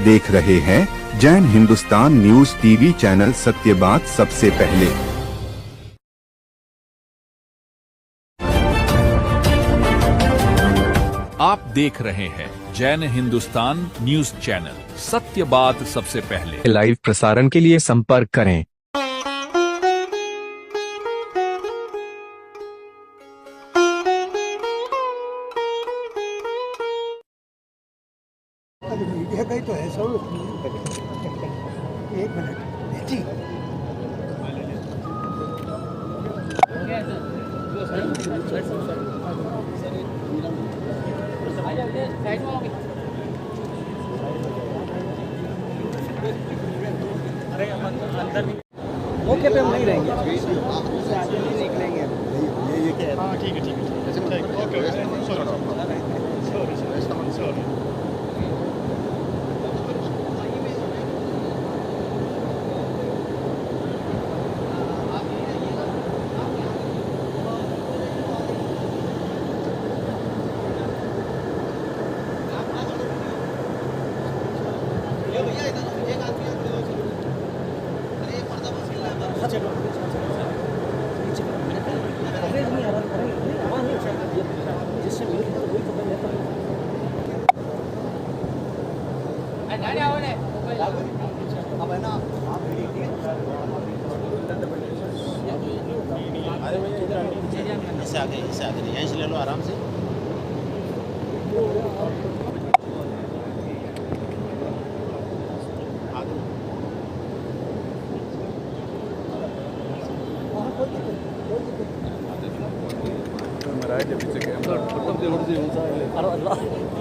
देख रहे हैं Jain Hindustan news TV channel, सत्य बात सबसे पहले। आप देख रहे हैं जैन हिंदुस्तान न्यूज चैनल, सत्य बात सबसे पहले। लाइव प्रसारण के लिए संपर्क करें। ये कहीं तो है सब। एक मिनट जी। ओके पे हम नहीं रहेंगे, निकलेंगे। ये क्या है? हाँ ठीक है ओके सॉरी। इससे आगे यहीं से ले लो आराम से।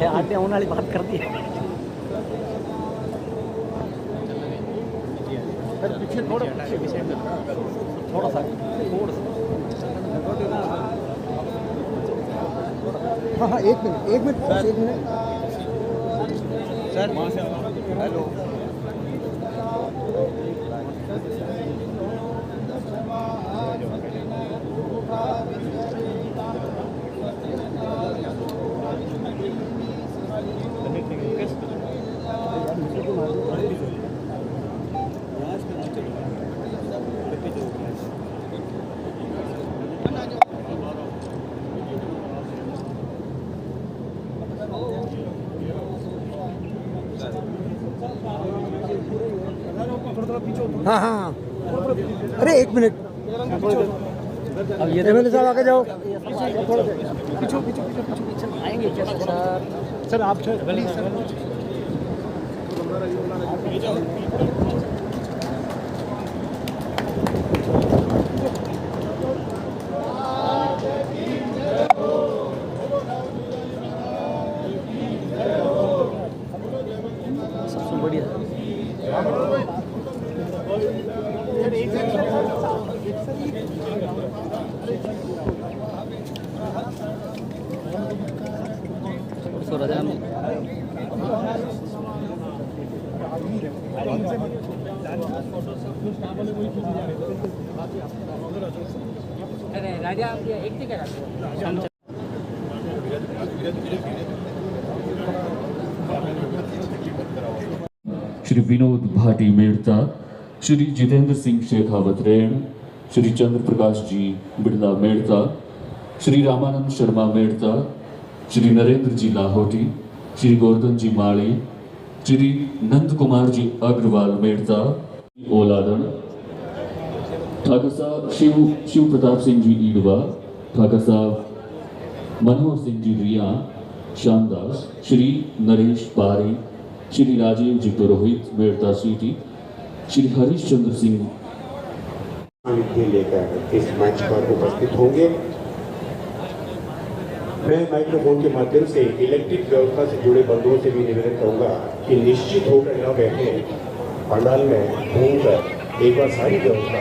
आते होने वाली बात कर दी है। पीछे थोड़ा सा हाँ एक मिनट सर। हेलो हाँ अरे एक मिनट। अब ये एमएलए साहब आगे जाओ। पीछे आएंगे क्या सर? आप प्लीज सर। सबसे बढ़िया राजा एक श्री विनोद भाटी मेड़ता, श्री जितेंद्र सिंह शेखावत रेण, श्री चंद्र प्रकाश जी बिड़ला मेड़ता, श्री रामानंद शर्मा मेड़ता, श्री नरेंद्र जी लाहौटी, श्री गोवर्धन जी माली, श्री नंद कुमार जी अग्रवाल मेड़ता ओलादन, ठाकर साहब शिव प्रताप सिंह जी ईडवा, ठाकर साहब मनोहर सिंह जी रिया श्यामदास, श्री नरेश पारी, श्री राजीव जी पुरोहित मेड़ता सीटी, श्री हरीश चंद्र सिंह लेकर इस मंच पर उपस्थित होंगे। मैं माइक्रोफोन के माध्यम से इलेक्ट्रिक व्यवस्था से जुड़े बंधुओं से भी निवेदन करूंगा कि निश्चित होकर न बैठे, पंडाल में घूमकर एक बार सारी व्यवस्था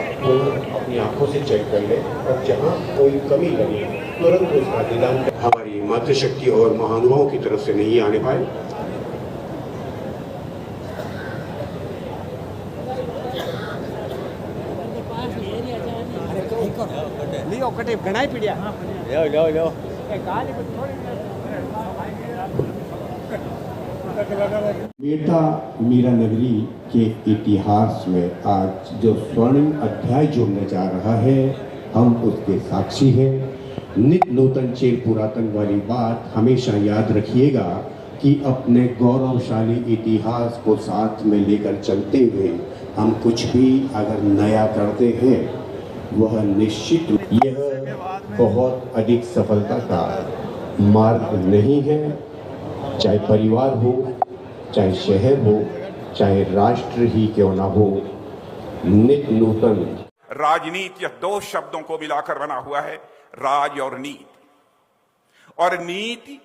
अपनी आंखों से चेक कर ले और जहां कोई कमी लगे तुरंत उसका निदान कर। हमारी मातृशक्ति और महानुभावों की तरफ से नहीं आने पाए। ఒకటి గణాయి పిడియా मेरठा मीरा नगरी के इतिहास में आज जो स्वर्णिम अध्याय जुड़ने जा रहा है, हम उसके साक्षी हैं। नित नूतन चेर पुरातन वाली बात हमेशा याद रखिएगा कि अपने गौरवशाली इतिहास को साथ में लेकर चलते हुए हम कुछ भी अगर नया करते हैं, वह निश्चित यह बहुत अधिक सफलता का मार्ग नहीं है। चाहे परिवार हो, चाहे शहर हो, चाहे राष्ट्र ही क्यों ना हो, नित नूतन। राजनीति यह दो शब्दों को मिलाकर बना हुआ है, राज और नीति। और नीति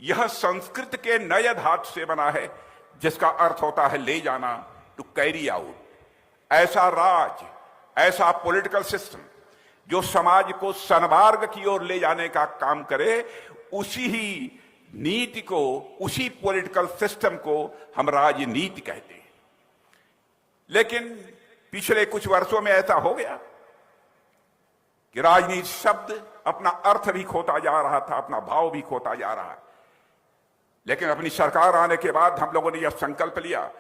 यह संस्कृत के नए धातु से बना है, जिसका अर्थ होता है ले जाना, टू कैरी आउट। ऐसा राज, ऐसा पॉलिटिकल सिस्टम जो समाज को सन्मार्ग की ओर ले जाने का काम करे, उसी ही नीति को, उसी पॉलिटिकल सिस्टम को हम राजनीति कहते हैं। लेकिन पिछले कुछ वर्षों में ऐसा हो गया कि राजनीति शब्द अपना अर्थ भी खोता जा रहा था, अपना भाव भी खोता जा रहा है। लेकिन अपनी सरकार आने के बाद हम लोगों ने यह संकल्प लिया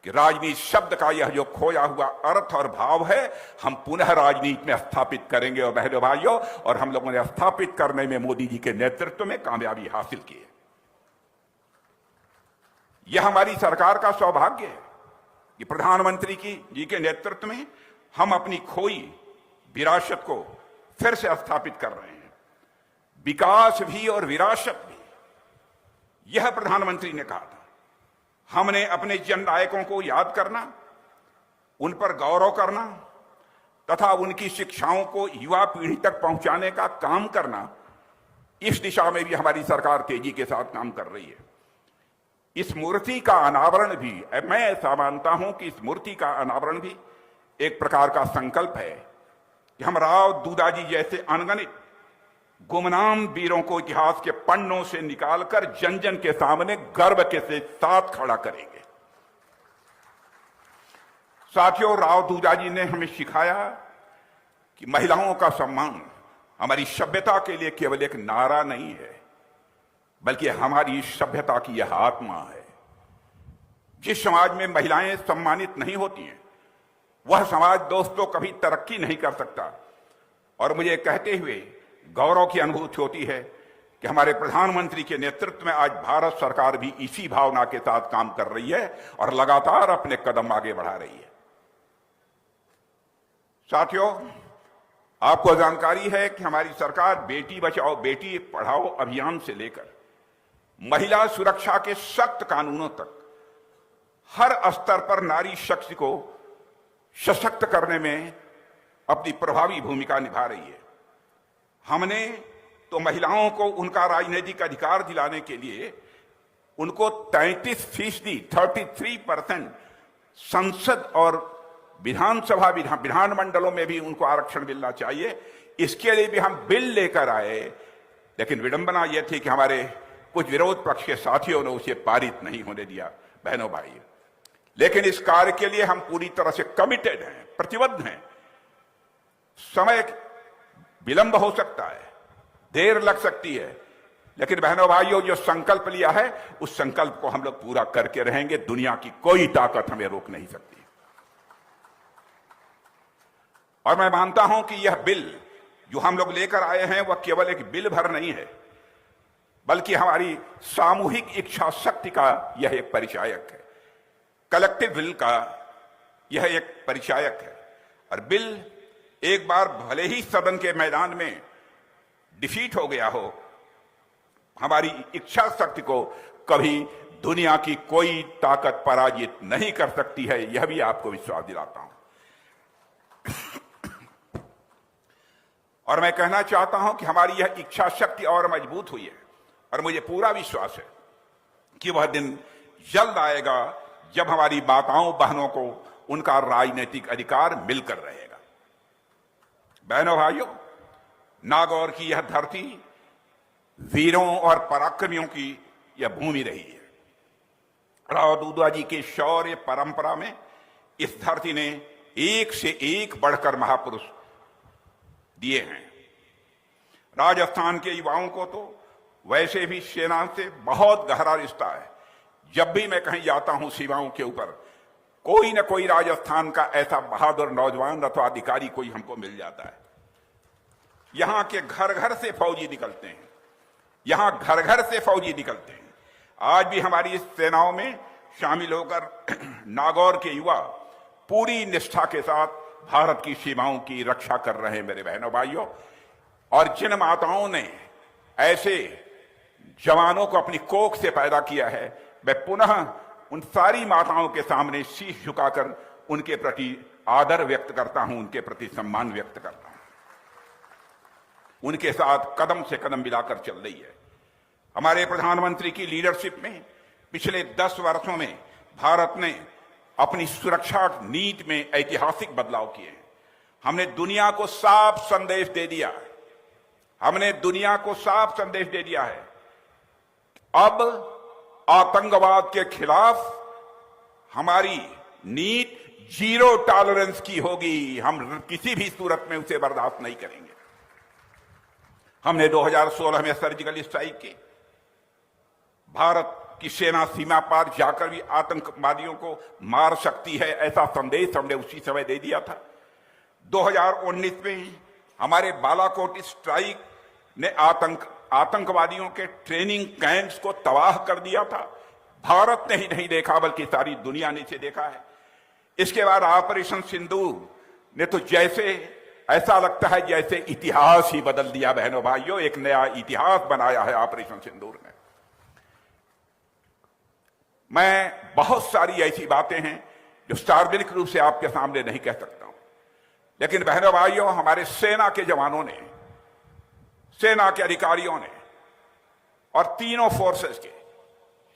कि राजनीति शब्द का यह जो खोया हुआ अर्थ और भाव है, हम पुनः राजनीति में स्थापित करेंगे। और बहनों भाइयों, और हम लोगों ने स्थापित करने में मोदी जी के नेतृत्व में कामयाबी हासिल की है। यह हमारी सरकार का सौभाग्य है कि प्रधानमंत्री जी के नेतृत्व में हम अपनी खोई विरासत को फिर से स्थापित कर रहे हैं। विकास भी और विरासत भी, यह प्रधानमंत्री ने कहा था। हमने अपने जननायकों को याद करना, उन पर गौरव करना तथा उनकी शिक्षाओं को युवा पीढ़ी तक पहुंचाने का काम करना, इस दिशा में भी हमारी सरकार तेजी के साथ काम कर रही है। इस मूर्ति का अनावरण भी, मैं ऐसा मानता हूं कि इस मूर्ति का अनावरण भी एक प्रकार का संकल्प है कि हम राव दूदाजी जैसे अनगणित गुमनाम वीरों को इतिहास के पन्नों से निकालकर जन जन के सामने गर्व के साथ खड़ा करेंगे। साथियों, राव दूदाजी ने हमें सिखाया कि महिलाओं का सम्मान हमारी सभ्यता के लिए केवल एक नारा नहीं है, बल्कि हमारी सभ्यता की यह आत्मा है। जिस समाज में महिलाएं सम्मानित नहीं होती हैं, वह समाज दोस्तों कभी तरक्की नहीं कर सकता। और मुझे कहते हुए गौरव की अनुभूति होती है कि हमारे प्रधानमंत्री के नेतृत्व में आज भारत सरकार भी इसी भावना के साथ काम कर रही है और लगातार अपने कदम आगे बढ़ा रही है। साथियों, आपको जानकारी है कि हमारी सरकार बेटी बचाओ बेटी पढ़ाओ अभियान से लेकर महिला सुरक्षा के सख्त कानूनों तक हर स्तर पर नारी शक्ति को सशक्त करने में अपनी प्रभावी भूमिका निभा रही है। हमने तो महिलाओं को उनका राजनीतिक अधिकार दिलाने के लिए उनको 33% संसद और विधानसभा विधानमंडलों में भी उनको आरक्षण मिलना चाहिए। इसके लिए भी हम बिल लेकर आए, लेकिन विडंबना यह थी कि हमारे कुछ विरोध पक्ष के साथियों ने उसे पारित नहीं होने दिया। बहनों भाई, लेकिन इस कार्य के लिए हम पूरी तरह से कमिटेड हैं, प्रतिबद्ध हैं। समय विलंब हो सकता है, देर लग सकती है, लेकिन बहनों भाइयों, जो संकल्प लिया है उस संकल्प को हम लोग पूरा करके रहेंगे। दुनिया की कोई ताकत हमें रोक नहीं सकती। और मैं मानता हूं कि यह बिल जो हम लोग लेकर आए हैं वह केवल एक बिल भर नहीं है, बल्कि हमारी सामूहिक इच्छा शक्ति का यह एक परिचायक है। कलेक्टिव विल का यह एक परिचायक है। और बिल एक बार भले ही सदन के मैदान में डिफीट हो गया हो, हमारी इच्छा शक्ति को कभी दुनिया की कोई ताकत पराजित नहीं कर सकती है, यह भी आपको विश्वास दिलाता हूं। और मैं कहना चाहता हूं कि हमारी यह इच्छा शक्ति और मजबूत हुई है, और मुझे पूरा विश्वास है कि वह दिन जल्द आएगा जब हमारी माताओं बहनों को उनका राजनीतिक अधिकार मिलकर रहेगा। बहनों भाइयों, नागौर की यह धरती वीरों और पराक्रमियों की यह भूमि रही है। राव दूदाजी के शौर्य परंपरा में इस धरती ने एक से एक बढ़कर महापुरुष दिए हैं। राजस्थान के युवाओं को तो वैसे भी सेना से बहुत गहरा रिश्ता है। जब भी मैं कहीं जाता हूं सीमाओं के ऊपर, कोई न कोई राजस्थान का ऐसा बहादुर नौजवान अथवा अधिकारी कोई हमको मिल जाता है। यहां के घर घर से फौजी निकलते हैं, यहां घर घर से फौजी निकलते हैं। आज भी हमारी इस सेनाओं में शामिल होकर नागौर के युवा पूरी निष्ठा के साथ भारत की सीमाओं की रक्षा कर रहे हैं मेरे बहनों भाइयों। और जिन माताओं ने ऐसे जवानों को अपनी कोख से पैदा किया है, मैं पुनः उन सारी माताओं के सामने शीश झुकाकर उनके प्रति आदर व्यक्त करता हूं, उनके प्रति सम्मान व्यक्त करता हूं। उनके साथ कदम से कदम मिलाकर चल रही है। हमारे प्रधानमंत्री की लीडरशिप में पिछले 10 वर्षों में भारत ने अपनी सुरक्षा नीति में ऐतिहासिक बदलाव किए हैं। हमने दुनिया को साफ संदेश दे दिया है, हमने दुनिया को साफ संदेश दे दिया है, अब आतंकवाद के खिलाफ हमारी नीति 0 टॉलरेंस की होगी। हम किसी भी सूरत में उसे बर्दाश्त नहीं करेंगे। हमने 2016 में सर्जिकल स्ट्राइक की, भारत की सेना सीमा पार जाकर भी आतंकवादियों को मार सकती है, ऐसा संदेश हमने उसी समय दे दिया था। 2019 में हमारे बालाकोट स्ट्राइक ने आतंकवादियों के ट्रेनिंग कैंप्स को तबाह कर दिया था। भारत ने ही नहीं देखा बल्कि सारी दुनिया ने इसे देखा है। इसके बाद ऑपरेशन सिंदूर ने तो जैसे ऐसा लगता है जैसे इतिहास ही बदल दिया बहनों भाइयों, एक नया इतिहास बनाया है ऑपरेशन सिंदूर ने। मैं बहुत सारी ऐसी बातें हैं जो सार्वजनिक रूप से आपके सामने नहीं कह सकता हूं, लेकिन बहनों भाइयों, हमारे सेना के जवानों ने, सेना के अधिकारियों ने और तीनों फोर्सेस के,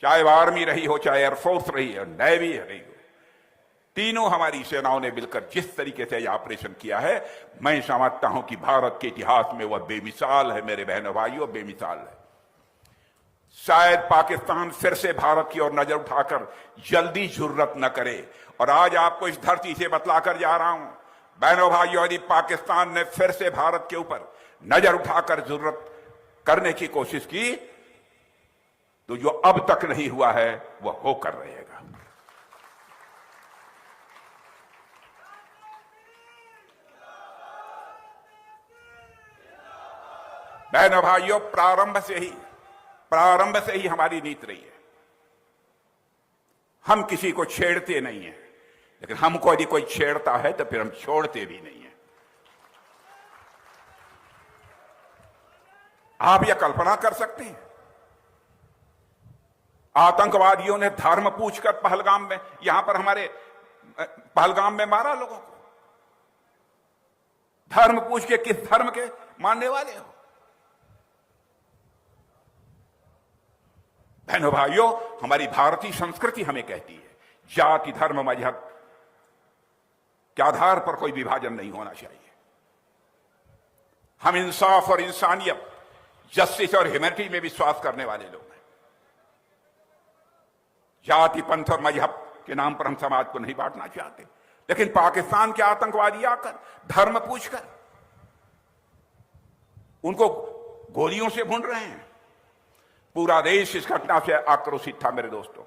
चाहे वो आर्मी रही हो, चाहे एयरफोर्स रही हो, नेवी रही हो, तीनों हमारी सेनाओं ने मिलकर जिस तरीके से यह ऑपरेशन किया है, मैं समझता हूं कि भारत के इतिहास में वह बेमिसाल है मेरे बहनों भाइयों, बेमिसाल है। शायद पाकिस्तान फिर से भारत की ओर नजर उठाकर जल्दी जुर्रत न करे। और आज आपको इस धरती से बतलाकर जा रहा हूं बहनों भाइयों, यदि पाकिस्तान ने फिर से भारत के ऊपर नजर उठाकर जुर्रत करने की कोशिश की तो जो अब तक नहीं हुआ है वह होकर रहेगा। बहनों भाइयों, प्रारंभ से ही हमारी नीति रही है, हम किसी को छेड़ते नहीं हैं, लेकिन हमको यदि कोई छेड़ता है तो फिर हम छोड़ते भी नहीं हैं। आप यह कल्पना कर सकते हैं, आतंकवादियों ने धर्म पूछकर पहलगाम में, यहां पर हमारे पहलगाम में मारा लोगों को। धर्म पूछ के किस धर्म के मानने वाले हो? बहनों भाइयों, हमारी भारतीय संस्कृति हमें कहती है जाति, धर्म, मजहब के आधार पर कोई विभाजन नहीं होना चाहिए। हम इंसाफ और इंसानियत, जस्टिस और ह्यूमैनिटी में विश्वास करने वाले लोग हैं। जाति, पंथ और मजहब के नाम पर हम समाज को नहीं बांटना चाहते, लेकिन पाकिस्तान के आतंकवादी आकर धर्म पूछकर उनको गोलियों से भून रहे हैं। पूरा देश इस घटना से आक्रोशित था मेरे दोस्तों,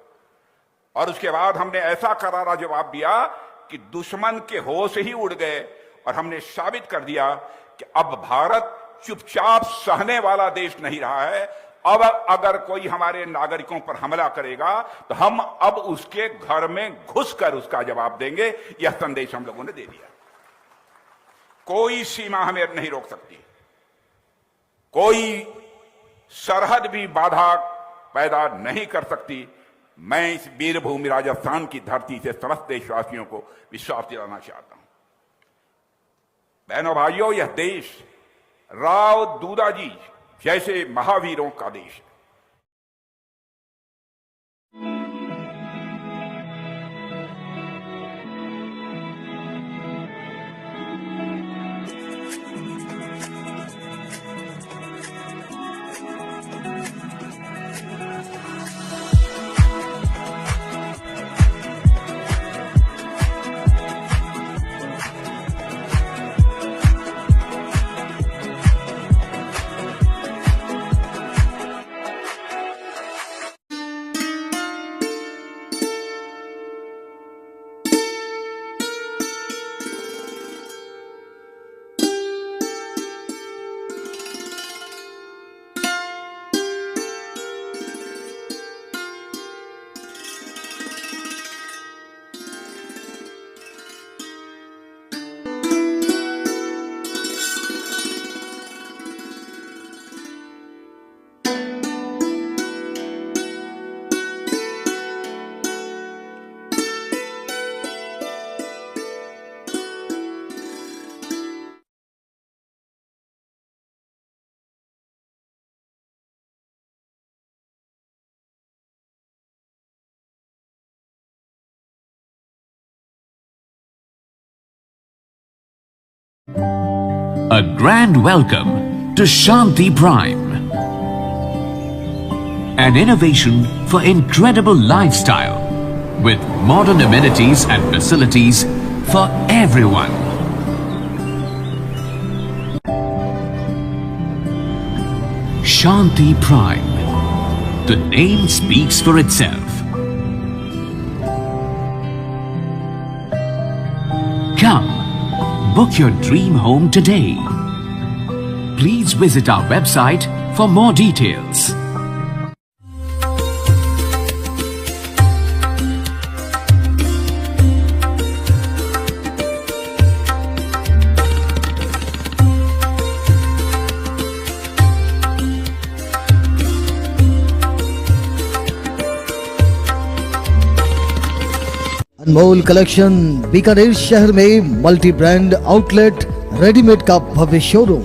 और उसके बाद हमने ऐसा करारा जवाब दिया कि दुश्मन के होश ही उड़ गए और हमने साबित कर दिया कि अब भारत चुपचाप सहने वाला देश नहीं रहा है। अब अगर कोई हमारे नागरिकों पर हमला करेगा तो हम अब उसके घर में घुसकर उसका जवाब देंगे। यह संदेश हम लोगों ने दे दिया। कोई सीमा हमें नहीं रोक सकती, कोई सरहद भी बाधा पैदा नहीं कर सकती। मैं इस वीरभूमि राजस्थान की धरती से समस्त देशवासियों को विश्वास दिलाना चाहता हूं। बहनों भाइयों, यह देश राव दूदाजी जैसे महावीरों का देश है। A grand welcome to Shanti Prime, an innovation for incredible lifestyle with modern amenities and facilities for everyone. Shanti Prime. The name speaks for itself. Come, book your dream home today. Please visit our website for more details. Anmol collection Bikaner शहर में multi brand outlet readymade का भव्य showroom,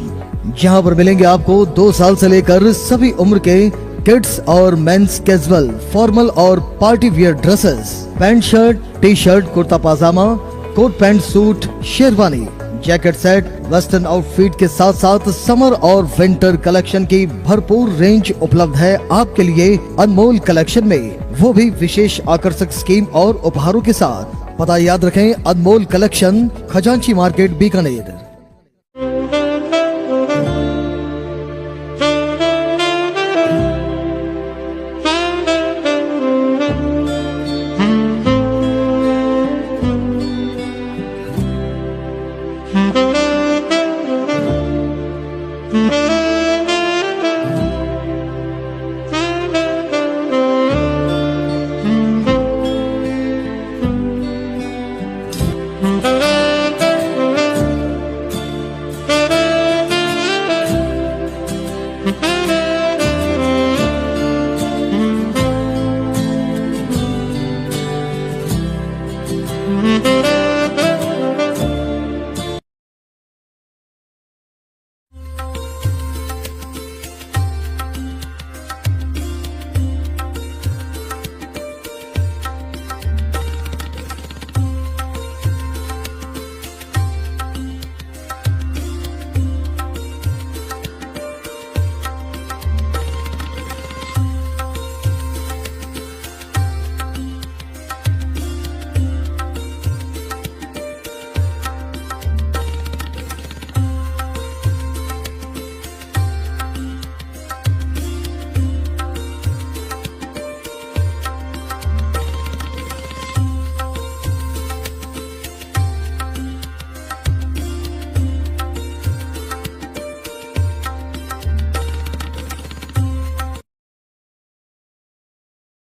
जहां पर मिलेंगे आपको 2 साल से लेकर सभी उम्र के किड्स और मेंस कैजुअल, फॉर्मल और party wear dresses, pant shirt, T shirt, kurta pajama, coat pant suit, sherwani, jacket set, western outfit के साथ साथ समर और विंटर कलेक्शन की भरपूर रेंज उपलब्ध है आपके लिए अनमोल कलेक्शन में, वो भी विशेष आकर्षक स्कीम और उपहारों के साथ। पता याद रखें, अनमोल कलेक्शन, खजांची मार्केट, बीकानेर।